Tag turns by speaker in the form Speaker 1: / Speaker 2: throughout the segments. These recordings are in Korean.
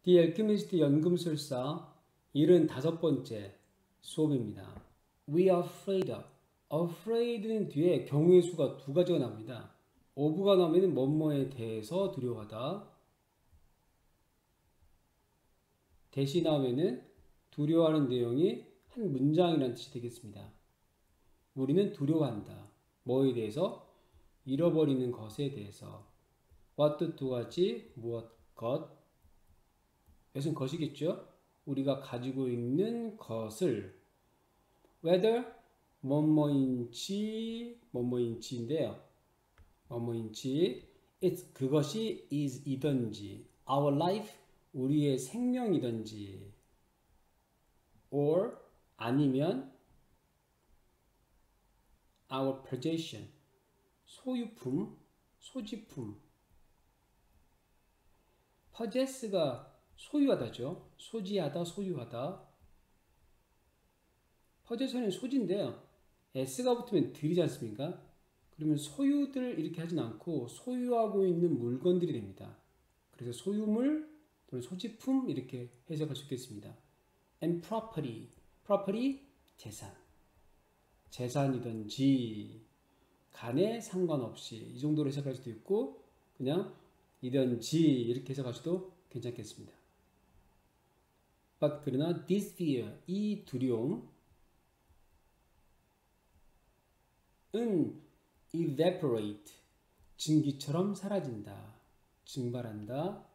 Speaker 1: The Alchemist 연금술사 75번째 수업입니다. We are afraid of. afraid는 뒤에 경우의 수가 두 가지가 나옵니다. of가 나오면 뭐뭐에 대해서 두려워하다. 대시 나오면 두려워하는 내용이 한 문장이라는 뜻이 되겠습니다. 우리는 두려워한다. 뭐에 대해서? 잃어버리는 것에 대해서. what 두 가지, 무엇, 것. 이것은 것이겠죠. 우리가 가지고 있는 것을 whether 뭐뭐인지인데요. 뭐뭐인지 it's 그것이 is이든지 our life 우리의 생명이든지 or 아니면 our possession 소유품, 소지품. possess가 소유하다죠. 소지하다, 소유하다. possession은 소지인데요. s가 붙으면 들이지 않습니까? 그러면 소유들 이렇게 하진 않고 소유하고 있는 물건들이 됩니다. 그래서 소유물 또는 소지품 이렇게 해석할 수 있겠습니다. And property. property, 재산. 재산이든지 간에 상관없이 이 정도로 해석할 수도 있고 그냥 이든지 이렇게 해석하셔도 괜찮겠습니다. But 그러나 this fear, 이 두려움 은 evaporate, 증기처럼 사라진다, 증발한다.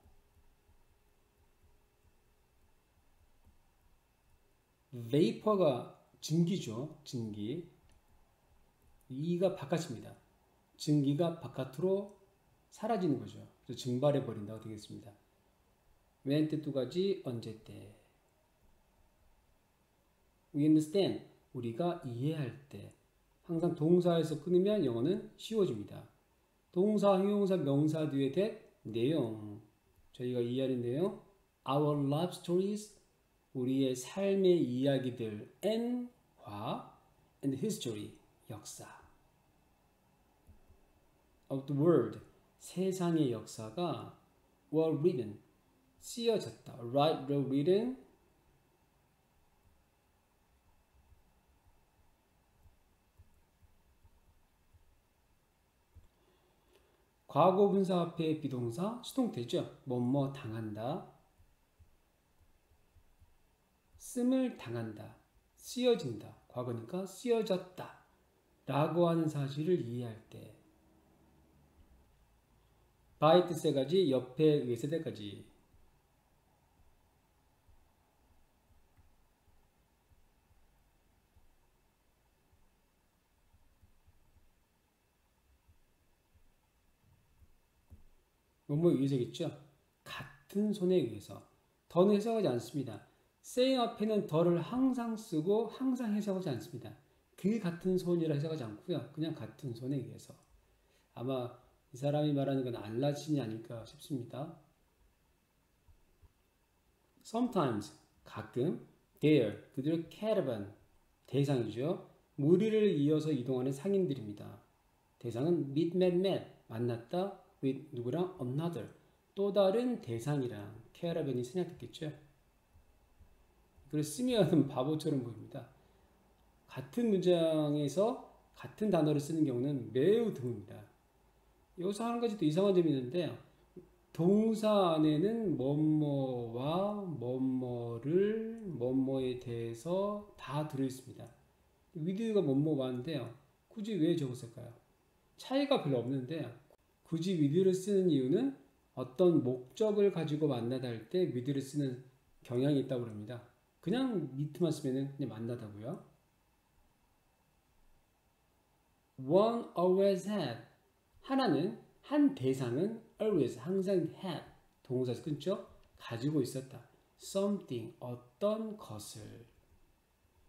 Speaker 1: vapor가 증기죠, 증기. 이가 바깥입니다. 증기가 바깥으로 사라지는 거죠. 그래서 증발해 버린다고 되겠습니다. when 때 두 가지, 언제 때. We understand, 우리가 이해할 때. 항상 동사에서 끊으면 영어는 쉬워집니다. 동사, 형용사, 명사 뒤에 대 내용. 저희가 이해하는 내용. Our life stories, 우리의 삶의 이야기들. and history, 역사. of the world, 세상의 역사가 were written, 쓰여졌다. written, 과거 분사 앞에 비동사 수동태죠. 뭐뭐 당한다. 씀을 당한다. 쓰여진다. 과거니까 쓰여졌다. 라고 하는 사실을 이해할 때. by 뜻 세 가지, 옆에 의세 대까지. 뭐뭐에 의해서겠죠. 같은 손에 의해서. 더는 해석하지 않습니다. say 앞에는 더를 항상 쓰고 항상 해석하지 않습니다. 그 같은 손이라 해석하지 않고요. 그냥 같은 손에 의해서. 아마 이 사람이 말하는 건 알라딘이 아닐까 싶습니다. Sometimes, 가끔, there, 그들의 caravan, 대상이죠. 무리를 이어서 이동하는 상인들입니다. 대상은 met, 만났다, with 누구랑 another, 또 다른 대상이랑 caravan이 생략됐겠죠. 그래서 쓰면 바보처럼 보입니다. 같은 문장에서 같은 단어를 쓰는 경우는 매우 드뭅니다. 여기서 한 가지 또 이상한 점이 있는데 동사 안에는 뭐뭐와 뭐뭐를 뭐뭐에 대해서 다 들어있습니다. with가 뭐뭐와인데요. 굳이 왜 적었을까요? 차이가 별로 없는데 굳이 with를 쓰는 이유는 어떤 목적을 가지고 만나다 할 때 with를 쓰는 경향이 있다고 합니다. 그냥 meet만 쓰면 그냥 만나다고요. One always had. 하나는, 한 대상은 always, 항상 had. 동사에서 끊죠? 가지고 있었다. something, 어떤 것을.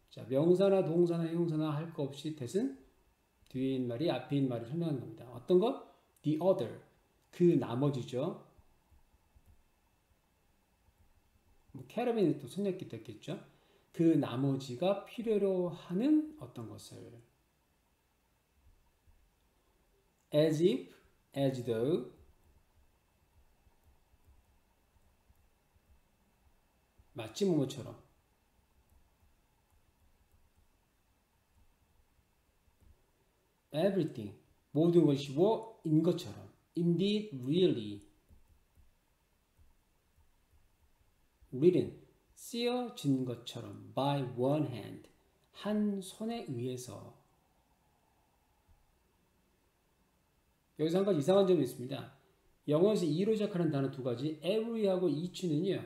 Speaker 1: 자, 명사나 동사나 형용사나 할 거 없이 that은 뒤에 있는 말이 앞에 있는 말을 설명하는 겁니다. 어떤 것? the other. 그 나머지죠. 캐러빈이 또 생략기 됐겠죠. 그 나머지가 필요로 하는 어떤 것을. as if, as though, 마치 뭐뭐처럼. everything, 모든 것이 뭐인 것처럼. indeed, really. written, 쓰여진 것처럼. by one hand, 한 손에 의해서. 여기서 한 가지 이상한 점이 있습니다. 영어에서 e로 시작하는 단어 두 가지, every하고 each는요,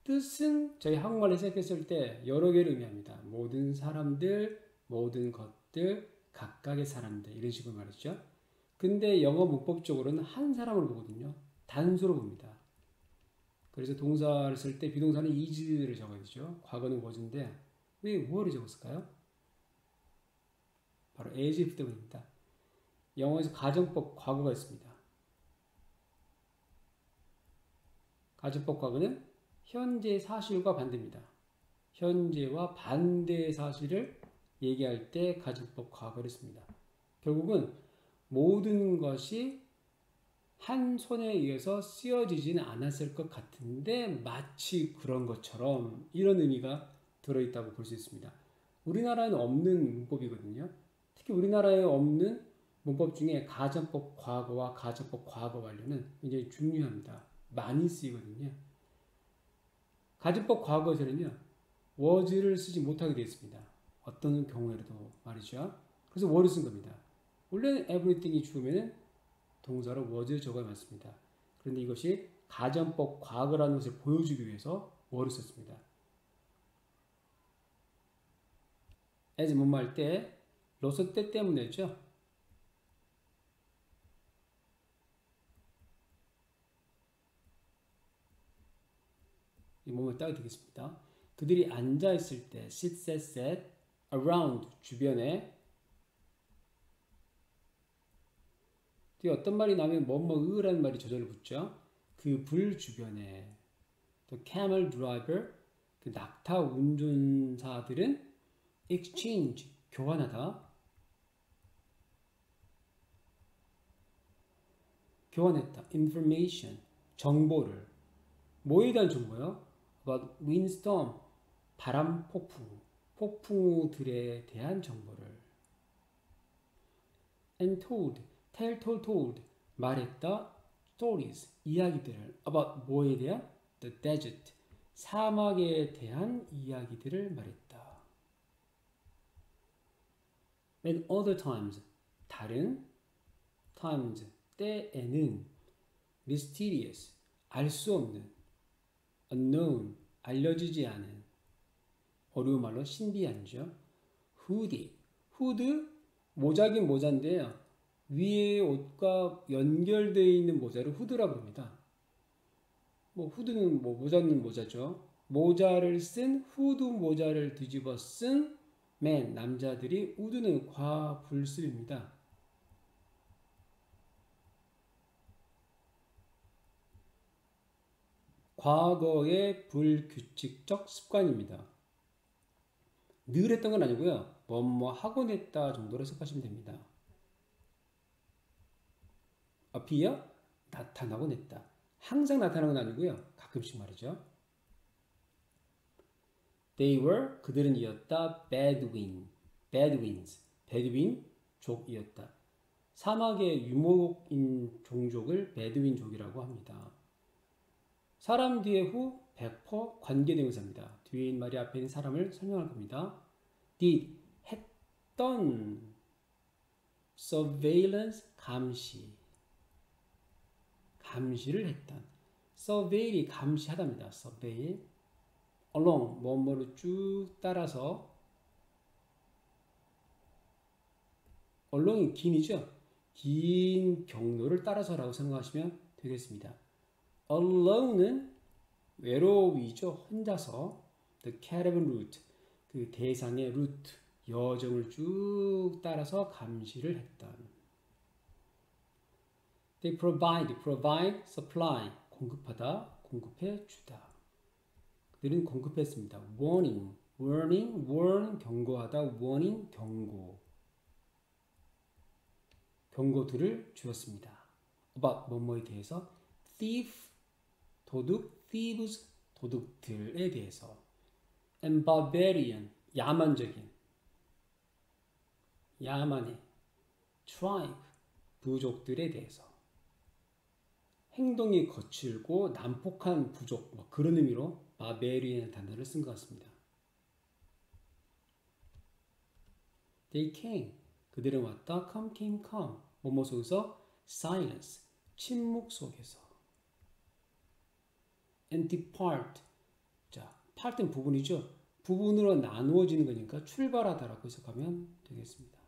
Speaker 1: 뜻은 저희 한국말로 해석했을 때 여러 개를 의미합니다. 모든 사람들, 모든 것들, 각각의 사람들, 이런 식으로 말했죠. 근데 영어 문법적으로는 한 사람을 보거든요. 단수로 봅니다. 그래서 동사를 쓸 때 비동사는 is를 적어야 되죠. 과거는 was인데 왜 were를 적었을까요? 바로 as if 때문입니다. 영어에서 가정법 과거가 있습니다. 가정법 과거는 현재 사실과 반대입니다. 현재와 반대의 사실을 얘기할 때 가정법 과거를 씁니다. 결국은 모든 것이 한 손에 의해서 쓰여지지는 않았을 것 같은데 마치 그런 것처럼, 이런 의미가 들어있다고 볼 수 있습니다. 우리나라에는 없는 문법이거든요. 특히 우리나라에 없는 문법 중에 가정법 과거와 가정법 과거 관련은 굉장히 중요합니다. 많이 쓰이거든요. 가정법 과거에서는요, was를 쓰지 못하게 되어 있습니다. 어떤 경우에도 말이죠. 그래서 were를 쓴 겁니다. 원래는 everything이 주어면은 동사로 was를 적어야 맞습니다. 그런데 이것이 가정법 과거라는 것을 보여주기 위해서 were를 썼습니다. as 뭐뭐 할 때 로서 때 때문에죠. 이 뭐뭐 따게 되겠습니다. 그들이 앉아 있을 때 sit, sat, sat, around 주변에, 뒤에 어떤 말이 나면 뭐뭐의라는 말이 저절로 붙죠. 그 불 주변에. 또 camel driver, 그 낙타 운전사들은 exchange, 교환하다. 교환했다. information, 정보를. 뭐에 대한 정보요? about windstorm, 바람 폭풍, 폭풍우들에 대한 정보를. and told, tell, told, 말했다. stories, 이야기들을. about 뭐에 대한? the desert, 사막에 대한 이야기들을 말했다. and other times, 다른 times, 때에는 mysterious, 알 수 없는, unknown, 알려지지 않은, 어려운 말로 신비한죠. 후디, 후드, 모자긴 모자인데요. 위에 옷과 연결되어 있는 모자를 후드라고 합니다. 뭐 후드는 뭐 모자는 모자죠. 모자를 쓴, 후드 모자를 뒤집어 쓴 맨, 남자들이 우드는 과불습입니다. 과거의 불규칙적 습관입니다. 늘 했던 건 아니고요. 뭐뭐 하곤 했다 정도로 해석하시면 됩니다. appear, 나타나곤 했다. 항상 나타나는 건 아니고요. 가끔씩 말이죠. They were, 그들은 이었다. Bedouins, 베두인족이었다. 사막의 유목인 종족을 베두인족이라고 합니다. 사람 뒤에 후 100% 관계대명사입니다. 뒤에 있는 말이 앞에 있는 사람을 설명할 겁니다. did, 했던, surveillance, 감시를 했던. surveill이 감시하답니다. surveil, along, 뭐뭐를 쭉 따라서. along이 긴이죠. 긴 경로를 따라서라고 생각하시면 되겠습니다. alone은 외로이죠. 혼자서. the caravan route, 그 대상의 루트, 여정을 쭉 따라서 감시를 했던. They provide, supply, 공급하다, 공급해 주다. 그들은 공급했습니다. warn, 경고하다, warning, 경고들을 주었습니다. about, 뭐뭐에 대해서. thief, 도둑, thieves, 도둑들에 대해서. and barbarian, 야만적인, 야만의 tribe, 부족들에 대해서. 행동이 거칠고 난폭한 부족, 뭐 그런 의미로 barbarian 단어를 쓴 것 같습니다. They came, 그들은 왔다. come came come, 뭐뭐 속에서 silence, 침묵 속에서. and depart, 자, part은 부분이죠. 부분으로 나누어지는 거니까 출발하다라고 해석하면 되겠습니다.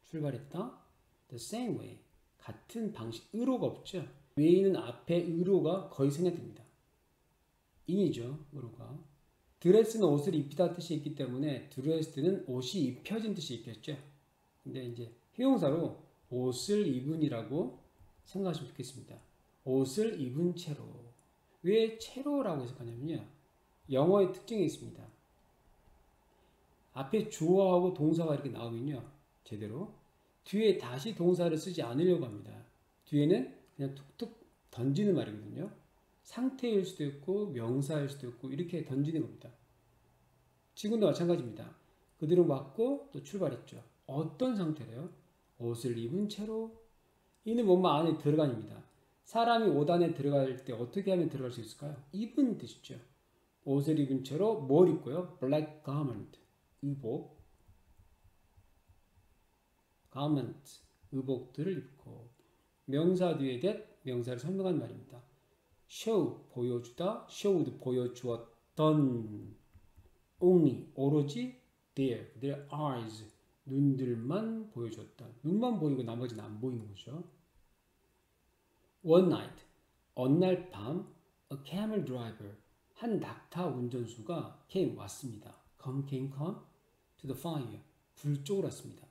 Speaker 1: 출발했다. The same way, 같은 방식, 의로가 없죠. way는 앞에 의로가 거의 생략됩니다. in이죠, 의로가. 드레스는 옷을 입히다 뜻이 있기 때문에 드레스는 옷이 입혀진 뜻이 있겠죠. 근데 이제 형용사로 옷을 입은이라고 생각하시면 좋겠습니다. 옷을 입은 채로. 왜 채로라고 해석하냐면요, 영어의 특징이 있습니다. 앞에 주어하고 동사가 이렇게 나오면요, 제대로 뒤에 다시 동사를 쓰지 않으려고 합니다. 뒤에는 그냥 툭툭 던지는 말이거든요. 상태일 수도 있고 명사일 수도 있고 이렇게 던지는 겁니다. 지금도 마찬가지입니다. 그들은 왔고 또 출발했죠. 어떤 상태래요? 옷을 입은 채로. 이는 뭐뭐 안에 들어가입니다. 사람이 옷 안에 들어갈 때 어떻게 하면 들어갈 수 있을까요? 입은 뜻이죠. 옷을 입은 채로 뭘 입고요? black garment, 의복. garment, 의복들을 입고. 명사 뒤에 that, 명사를 설명한 말입니다. show, 보여주다. showed, 보여주었던. only, 오로지. their, their eyes, 눈들만 보여주었다. 눈만 보이고 나머지는 안 보이는 거죠. one night, 어느 날 밤, a camel driver, 한 낙타 운전수가 came, 왔습니다. came to the fire, 불 쪽으로 왔습니다.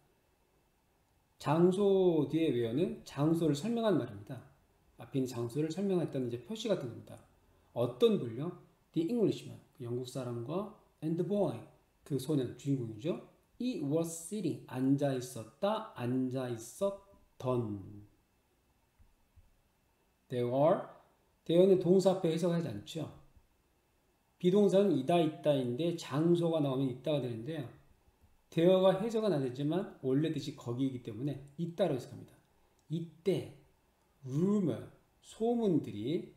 Speaker 1: 장소 뒤에 where는 장소를 설명한 말입니다. 앞에 있는 장소를 설명했다는 이제 표시 같은 겁니다. 어떤 불요? The Englishman, 그 영국 사람과 and the boy, 그 소년, 주인공이죠. He was sitting, 앉아 있었다, 앉아 있었던. there는 동사 앞에 해석하지 않죠. 비동사는 이다, 있다인데 장소가 나오면 있다가 되는데요. there가 해석은 안 되지만 원래 뜻이 거기이기 때문에 있다로 해석합니다. 이때 rumor, 소문들이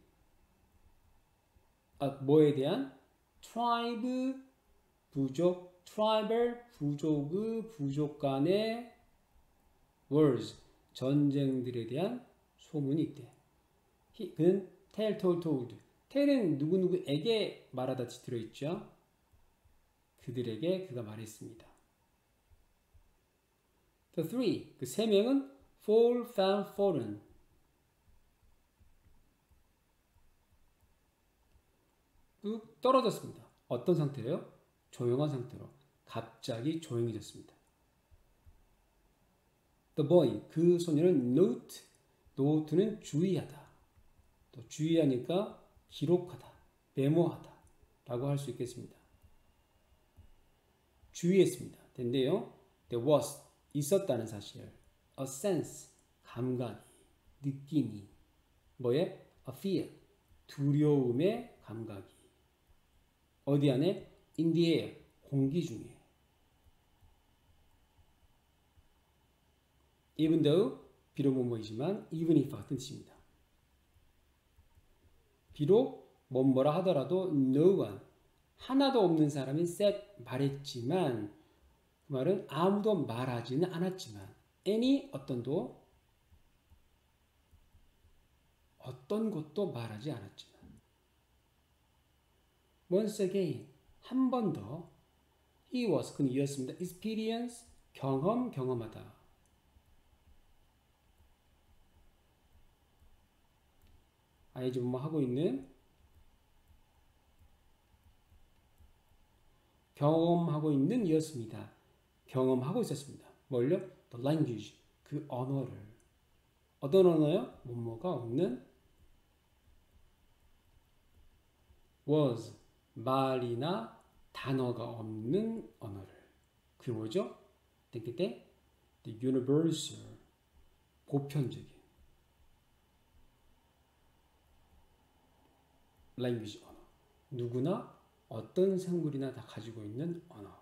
Speaker 1: 뭐에 대한? tribe, 부족, tribal, 부족의, 부족 간의 wars, 전쟁들에 대한 소문이 있대. 그는 tell, told. tell은 누구누구에게 말하다 들어있죠. 그들에게 그가 말했습니다. The three, 그 세 명은 fall, fell, fallen. 뚝 떨어졌습니다. 어떤 상태래요? 조용한 상태로. 갑자기 조용해졌습니다. The boy, 그 소녀는 note, note는 주의하다. 또 주의하니까 기록하다, 메모하다 라고 할 수 있겠습니다. 주의했습니다. 된데요. There was, 있었다는 사실. A sense, 감각이, 느낌이. 뭐에? A fear, 두려움의 감각이. 어디 안에? In the air, 공기 중에. Even though, 비록 뭐뭐이지만 even if 같은 뜻입니다. 비록 뭐뭐라 하더라도 no one, 하나도 없는 사람이 said, 말했지만 그 말은 아무도 말하지는 않았지만 any, 어떤도, 어떤 것도 말하지 않았지만 once again, 한 번 더 he was, 그는 이었습니다. experience, 경험하다. ing 뭐뭐 하고 있는, 경험하고 있는 이었습니다. 경험하고 있었습니다. 뭘요? The language, 그 언어를. 어떤 언어요? 뭐뭐가 없는 was, 말이나 단어가 없는 언어를. 그게 뭐죠? 땡땡땡 the universal, 보편적인. language 언어. 누구나 어떤 생물이나 다 가지고 있는 언어.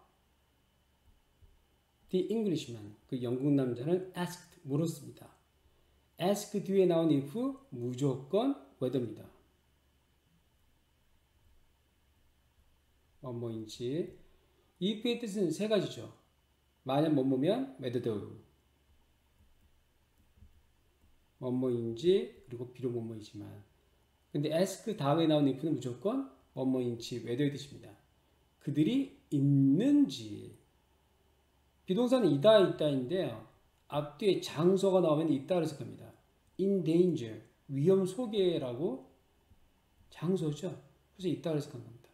Speaker 1: The Englishman, 그 영국 남자는 asked, 물었습니다. ask 뒤에 나온 if 무조건 whether입니다. 뭐뭐인지. if의 뜻은 세 가지죠. 만약 뭐뭐면 whether, 뭐뭐인지 그리고 비록 뭐뭐이지만. 근데 ask 다음에 나온 if는 무조건 뭐뭐인지 whether의 뜻입니다. 그들이 있는지. 비동사는 있다인데요. 앞뒤에 장소가 나오면 있다를 해석합니다. in danger, 위험 속에라고 장소죠. 그래서 있다를 해석한 겁니다.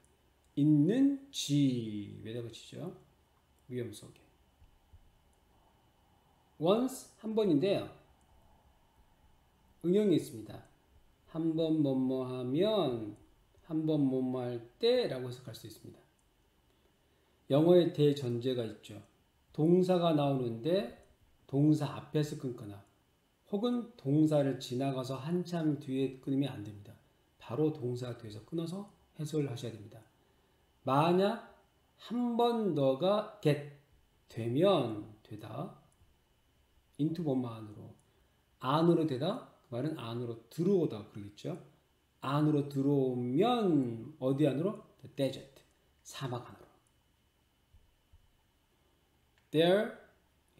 Speaker 1: 있는지 왜다 붙이죠? 위험 속에. once 한 번인데요. 응용이 있습니다. 한 번 뭐뭐 하면 한 번 뭐뭐 할 때라고 해석할 수 있습니다. 영어에 대전제가 있죠. 동사가 나오는데 동사 앞에서 끊거나 혹은 동사를 지나가서 한참 뒤에 끊으면 안 됩니다. 바로 동사 뒤에서 끊어서 해석을 하셔야 됩니다. 만약 한 번 너가 get 되면 되다. into 뭐뭐 안으로 되다. 그 말은 안으로 들어오다 그러겠죠. 안으로 들어오면 어디 안으로? The desert, 사막 안으로. There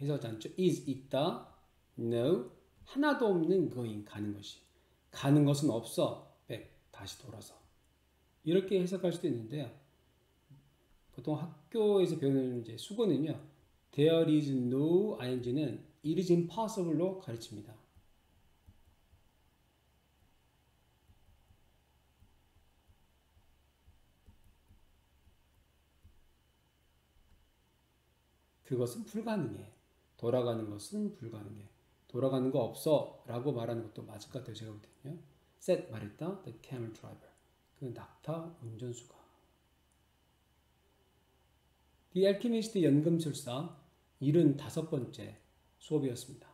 Speaker 1: 해석하지 않죠. is 있다. No 하나도 없는 going 가는 것이. 가는 것은 없어. back 다시 돌아서. 이렇게 해석할 수도 있는데요. 보통 학교에서 배우는 이제 수거는요. There is no ing는 it is impossible로 가르칩니다. 그것은 불가능해. 돌아가는 것은 불가능해. 돌아가는 거 없어 라고 말하는 것도 맞을 것 같아요. 제가 볼 때는요. said 말했다. The camel driver. 그 낙타 운전수가. The Alchemist 연금술사 75번째 수업이었습니다.